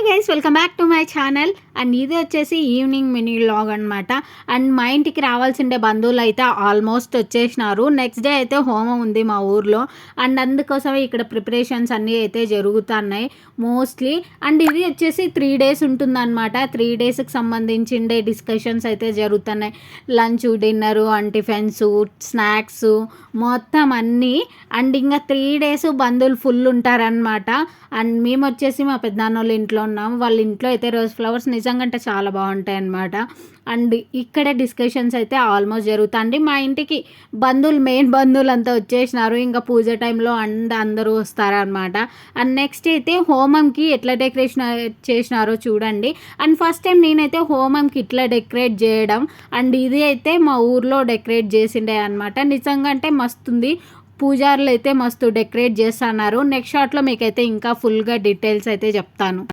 Hi guys, welcome back to my channel. And ఇది వచ్చేసి evening mini vlog అనమాట. And మా ఇంటికి రావాల్సిండే బంధువులు అయితే ఆల్మోస్ట్ వచ్చేసినారు. నెక్స్ట్ డే అయితే హోమం ఉంది మా ఊర్లో. అండ్ అందుకోసమే ఇక్కడ ప్రిపరేషన్స్ అన్నీ అయితే జరుగుతున్నాయి మోస్ట్లీ. అండ్ ఇది వచ్చేసి 3 days ఉంటుందన్నమాట. 3 daysకి సంబంధించిండే డిస్కషన్స్ అయితే జరుగుతున్నాయి. Lunch, dinner, and tiffins, snacks మొత్తం అన్నీ. అండ్ ఇంకా 3 days బంధువులు ఫుల్ ఉంటారనమాట. అండ్ మేము వచ్చేసి మా పెద్దనాన్న వాళ్ళ ఇంట్లో ఉన్నాం. వాళ్ళ ఇంట్లో అయితే రోజ్ ఫ్లవర్స్ నిజంగా అంటే చాలా బాగుంటాయి అన్నమాట. అండ్ ఇక్కడ డిస్కషన్స్ అయితే ఆల్మోస్ట్ జరుగుతాయండి. మా ఇంటికి మెయిన్ బంధువులు అంతా వచ్చేసినారు. ఇంకా పూజ టైంలో అందరూ వస్తారనమాట. అండ్ నెక్స్ట్ అయితే హోమంకి ఎట్లా డెకరేషన్ చేసినారో చూడండి. అండ్ ఫస్ట్ టైం నేనైతే హోమంకి ఇట్లా డెకరేట్ చేయడం. అండ్ ఇది అయితే మా ఊర్లో డెకరేట్ చేసిండే అనమాట. నిజంగా అంటే మస్తుంది. పూజారులు అయితే మస్తు డెకరేట్ చేస్తున్నారు. నెక్స్ట్ షాట్లో మీకైతే ఇంకా ఫుల్గా డీటెయిల్స్ అయితే చెప్తాను.